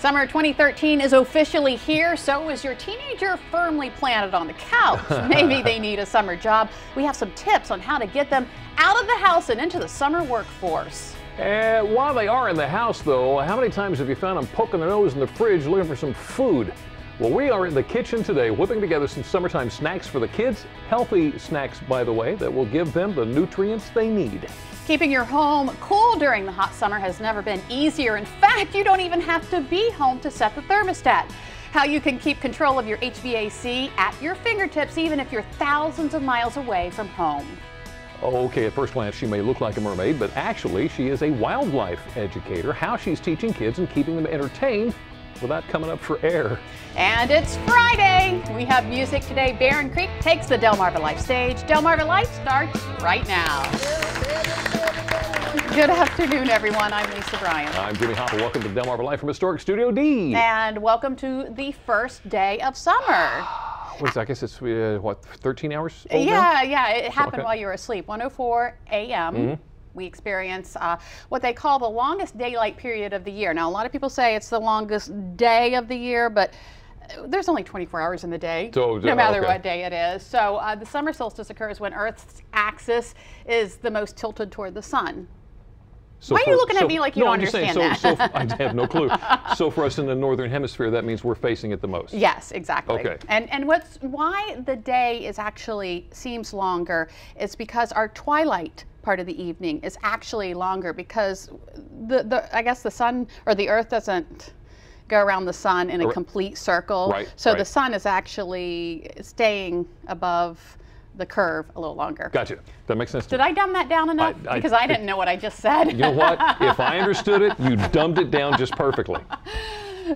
Summer 2013 is officially here. So is your teenager firmly planted on the couch? Maybe they need a summer job. We have some tips on how to get them out of the house and into the summer workforce. While they are in the house, though, how many times have you found them poking their nose in the fridge looking for some food? Well, we are in the kitchen today whipping together some summertime snacks for the kids. Healthy snacks, by the way, that will give them the nutrients they need. Keeping your home cool during the hot summer has never been easier. In fact, you don't even have to be home to set the thermostat. How you can keep control of your HVAC at your fingertips, even if you're thousands of miles away from home. Okay, at first glance, she may look like a mermaid, but actually she is a wildlife educator. How she's teaching kids and keeping them entertained without coming up for air. And it's Friday. We have music today. Barren Creek takes the Delmarva Life stage. Delmarva Life starts right now. Good afternoon, everyone. I'm Lisa Bryan. I'm Jimmy Hopper. Welcome to Delmarva Life from Historic Studio D. And welcome to the first day of summer. What is that? I guess it's, what, 13 hours old now? Yeah, it happened while you were asleep. 1:04 a.m. We experience what they call the longest daylight period of the year. Now, a lot of people say it's the longest day of the year, but there's only 24 hours in the day, no matter what day it is. So the summer solstice occurs when Earth's axis is the most tilted toward the sun. So why are you looking at me like you don't understand that? I have no clue. So for us in the northern hemisphere, that means we're facing it the most. Yes, exactly. Okay. And why the day is actually seems longer is because our twilight part of the evening is actually longer because I guess the sun or the Earth doesn't go around the sun in a complete circle. Right, so the sun is actually staying above the curve a little longer. Gotcha. That makes sense. Did I dumb that down enough? Because I didn't know what I just said. You know what? If I understood it, you dumbed it down just perfectly.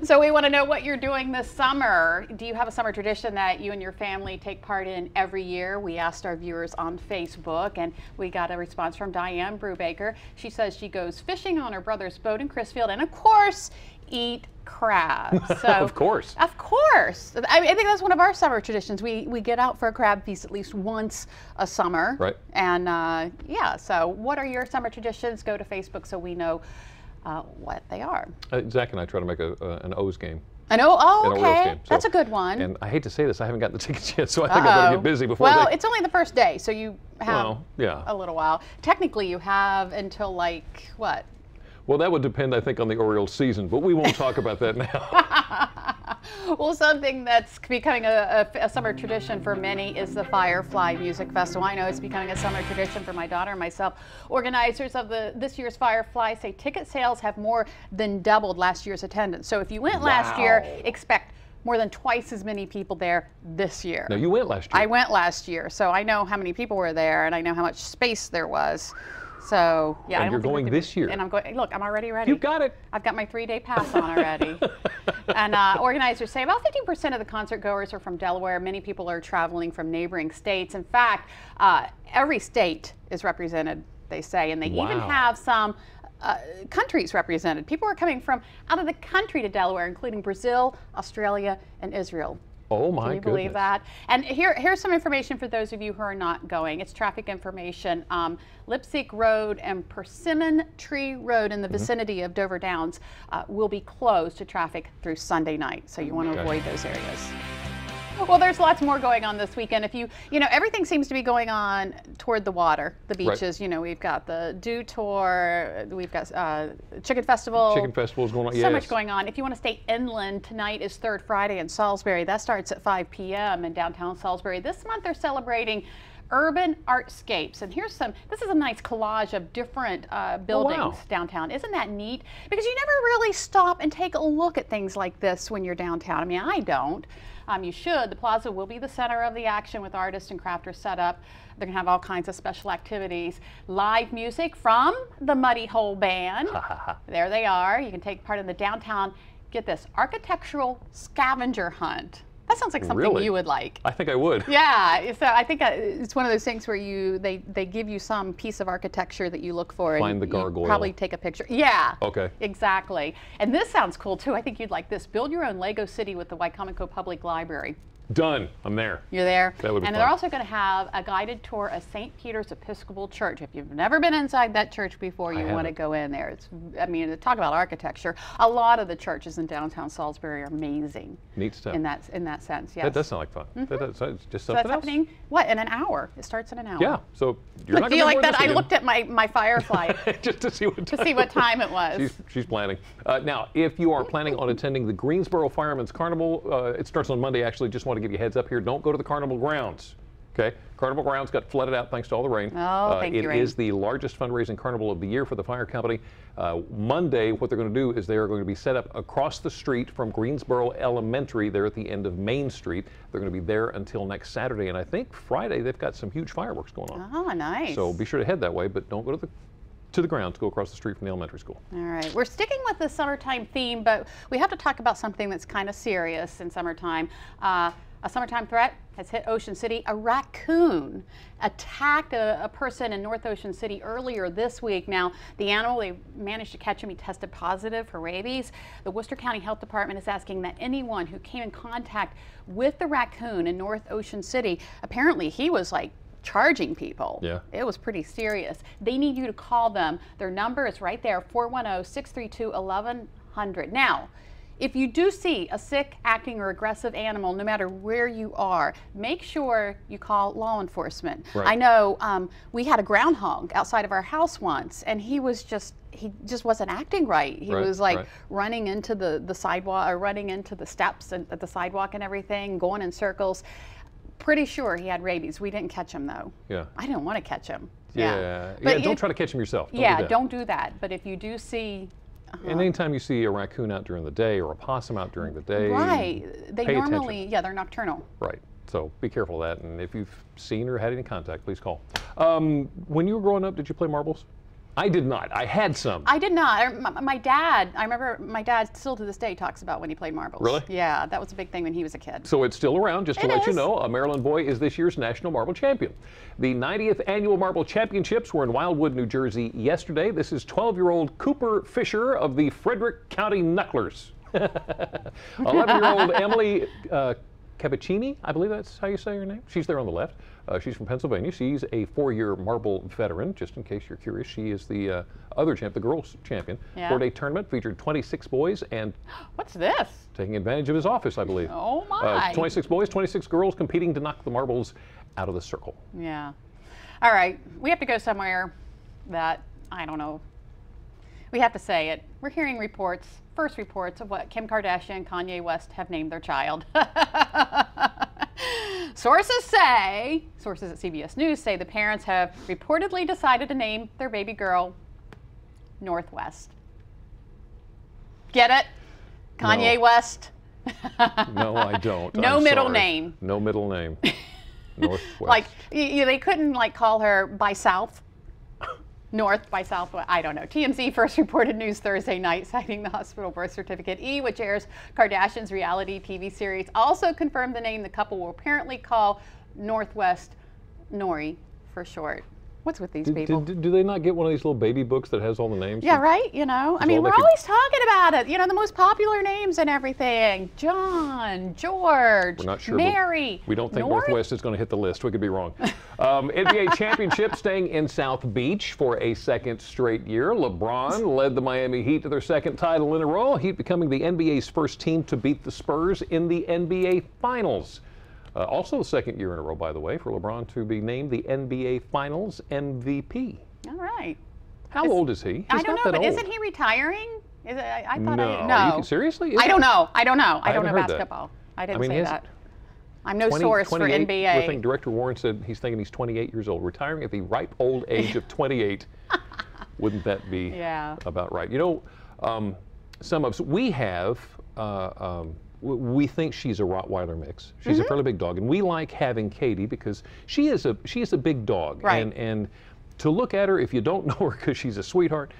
So we want to know what you're doing this summer. Do you have a summer tradition that you and your family take part in every year? We asked our viewers on Facebook, and we got a response from Diane Brubaker. She says she goes fishing on her brother's boat in Chrisfield, and of course, eat crab. So, of course. Of course. I think that's one of our summer traditions. We get out for a crab feast at least once a summer. Right. And yeah, so what are your summer traditions? Go to Facebook so we know what they are. Zach and I try to make an O's game. I know. Oh, okay. Game. So, that's a good one. And I hate to say this, I haven't gotten the tickets yet, so I think I better get busy before Well, it's only the first day, so you have yeah. a little while. Technically, you have until like, what? Well, that would depend, I think, on the Orioles season, but we won't talk about that now. Well, something that's becoming a summer tradition for many is the Firefly Music Festival. I know it's becoming a summer tradition for my daughter and myself. Organizers of this year's Firefly say ticket sales have more than doubled last year's attendance. So if you went last year, expect more than twice as many people there this year. Now, you went last year. I went last year, so I know how many people were there, and I know how much space there was. So, yeah. And you're going this year. And I'm going, look, I'm already ready. You got it. I've got my 3-day pass on already. And organizers say about 15% of the concert goers are from Delaware. Many people are traveling from neighboring states. In fact, every state is represented, they say, and they even have some countries represented. People are coming from out of the country to Delaware, including Brazil, Australia, and Israel. Oh my goodness. Can you believe that? And here's some information for those of you who are not going. It's traffic information. Lipseek Road and Persimmon Tree Road in the vicinity of Dover Downs will be closed to traffic through Sunday night. So you want to avoid those areas. Well, there's lots more going on this weekend. If you know, everything seems to be going on toward the water, the beaches. You know, we've got the Dew Tour, we've got Chicken Festival. Chicken Festival is going on. So much going on. If you want to stay inland, tonight is Third Friday in Salisbury. That starts at 5 p.m. in downtown Salisbury. This month they're celebrating urban artscapes, and this is a nice collage of different buildings downtown. Isn't that neat? Because you never really stop and take a look at things like this when you're downtown. I mean, I don't. You should. The plaza will be the center of the action with artists and crafters set up. They're going to have all kinds of special activities. Live music from the Muddy Hole Band. There they are. You can take part in the downtown, get this, architectural scavenger hunt. That sounds like something you would like. I think I would. Yeah, so I think it's one of those things where they give you some piece of architecture that you look for. Find the gargoyle. Probably take a picture. Yeah. Okay. Exactly. And this sounds cool too. I think you'd like this. Build your own Lego city with the Wicomico Public Library. Done. I'm there. You're there. That would be and fun. they're also going to have a guided tour of St. Peter's Episcopal Church. If you've never been inside that church before, you want to go in there. It's, I mean, talk about architecture. A lot of the churches in downtown Salisbury are amazing. Neat stuff. In that sense, yes. That does sound like fun. That does, it's just So something that's happening, what, in an hour? It starts in an hour. Yeah. So you're not Do you going like to that? I looked at my Firefly just to see what time, to see what time it was. She's planning. Now, if you are planning on attending the Greensboro Firemen's Carnival, it starts on Monday. Actually, just want to give you a heads up here. Don't go to the Carnival grounds. Okay, Carnival grounds got flooded out thanks to all the rain. Oh, thank you, rain. It is the largest fundraising carnival of the year for the fire company. Monday, what they're going to do is they are going to be set up across the street from Greensboro Elementary, there at the end of Main Street. They're going to be there until next Saturday, and I think Friday they've got some huge fireworks going on. Oh, nice. So be sure to head that way, but don't go to the grounds. Go across the street from the elementary school. All right, we're sticking with the summertime theme, but we have to talk about something that's kind of serious in summertime. A summertime threat has hit Ocean City. A raccoon attacked a person in North Ocean City earlier this week. Now, the animal, they managed to catch him. He tested positive for rabies. The Worcester County Health Department is asking that anyone who came in contact with the raccoon in North Ocean City, apparently he was like charging people. Yeah. It was pretty serious. They need you to call them. Their number is right there, 410-632-1100. Now, if you do see a sick, acting, or aggressive animal, no matter where you are, make sure you call law enforcement. Right. I know we had a groundhog outside of our house once, and he just wasn't acting right. He was like running into the sidewalk, or running into the steps at the sidewalk and everything, going in circles. Pretty sure he had rabies. We didn't catch him though. Yeah. I didn't want to catch him. Yeah. But Don't try to catch him yourself. Don't do that. But if you do see. And anytime you see a raccoon out during the day or a possum out during the day, they pay normally, attention. they're nocturnal. Right. So be careful of that. And if you've seen or had any contact, please call. When you were growing up, did you play marbles? I did not. I had some. I did not. My dad, I remember my dad still to this day talks about when he played marbles. Really? Yeah, that was a big thing when he was a kid. So it's still around, just to let you know. A Maryland boy is this year's national marble champion. The 90th annual marble championships were in Wildwood, New Jersey yesterday. This is 12-year-old Cooper Fisher of the Frederick County Knucklers. 11-year-old Emily Cavaccini, I believe that's how you say her name. She's there on the left. She's from Pennsylvania. She's a 4-year marble veteran. Just in case you're curious, she is the other champ, the girls champion. Yeah. 4-day tournament featured 26 boys and what's this? Taking advantage of his office, I believe. Oh my! 26 boys, 26 girls competing to knock the marbles out of the circle. Yeah. All right, we have to go somewhere that I don't know. We have to say it. We're hearing reports, first reports of what Kim Kardashian and Kanye West have named their child. Sources at CBS News say the parents have reportedly decided to name their baby girl Northwest. Get it? Kanye West? No, I don't. No I'm middle sorry. name. No middle name. Northwest. Like, they couldn't like call her by South? North by South, I don't know. TMZ first reported news Thursday night, citing the hospital birth certificate. E, which airs Kardashian's reality TV series, also confirmed the name the couple will apparently call Northwest Nori for short. What's with these people? Do they not get one of these little baby books that has all the names? Yeah, right? You know, I mean, we're always talking about it. You know, the most popular names and everything. John, George, we're not sure, Mary. We don't think North? Northwest is going to hit the list. We could be wrong. NBA championship staying in South Beach for a second straight year. LeBron led the Miami Heat to their second title in a row. Heat becoming the NBA's first team to beat the Spurs in the NBA Finals. Also the second year in a row, by the way, for LeBron to be named the NBA Finals MVP. All right. How old is he? I don't know, but old. isn't he retiring? Is it, I thought no. Seriously? I don't know. I don't know heard basketball. That. I didn't say that. I'm no 20, source for NBA. I think Director Warren said he's thinking he's 28 years old, retiring at the ripe old age of 28. Wouldn't that be about right? You know, some of us, we have, we think she's a Rottweiler mix. She's a fairly big dog, and we like having Katie because she is a big dog. Right. And to look at her, if you don't know her because she's a sweetheart,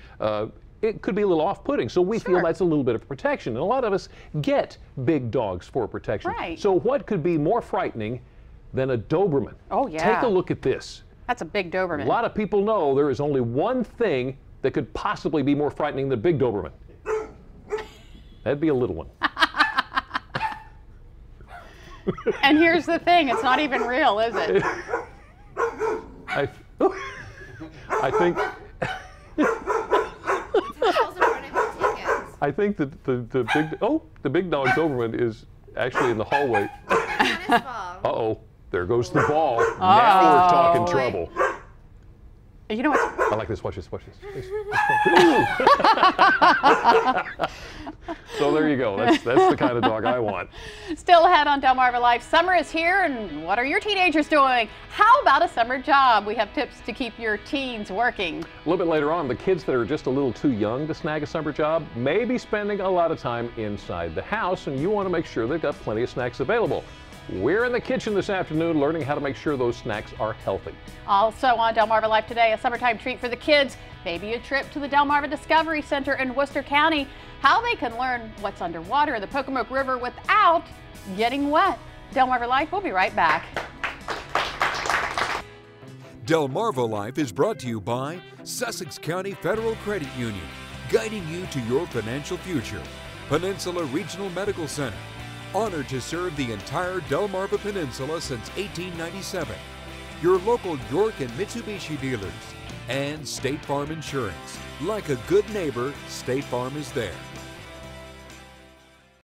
it could be a little off-putting. So we feel that's a little bit of protection. And a lot of us get big dogs for protection. Right. So what could be more frightening than a Doberman? Oh, yeah. Take a look at this. That's a big Doberman. A lot of people know there is only one thing that could possibly be more frightening than a big Doberman. That'd be a little one. And here's the thing, it's not even real, is it? I think I think that the big dog Doberman is actually in the hallway. Uh-oh, there goes the ball. Now we're talking trouble. You know what? I like this. Watch this. Watch this. So there you go. That's the kind of dog I want. Still ahead on Delmarva Life. Summer is here, and what are your teenagers doing? How about a summer job? We have tips to keep your teens working. A little bit later on, the kids that are just a little too young to snag a summer job may be spending a lot of time inside the house, and you want to make sure they've got plenty of snacks available. We're in the kitchen this afternoon learning how to make sure those snacks are healthy. Also on Delmarva Life today, a summertime treat for the kids, maybe a trip to the Delmarva Discovery Center in Worcester County, how they can learn what's underwater in the Pocomoke River without getting wet. Delmarva Life, we'll be right back. Delmarva Life is brought to you by Sussex County Federal Credit Union, guiding you to your financial future. Peninsula Regional Medical Center, honored to serve the entire Delmarva Peninsula since 1897. Your local York and Mitsubishi dealers. And State Farm Insurance. Like a good neighbor, State Farm is there.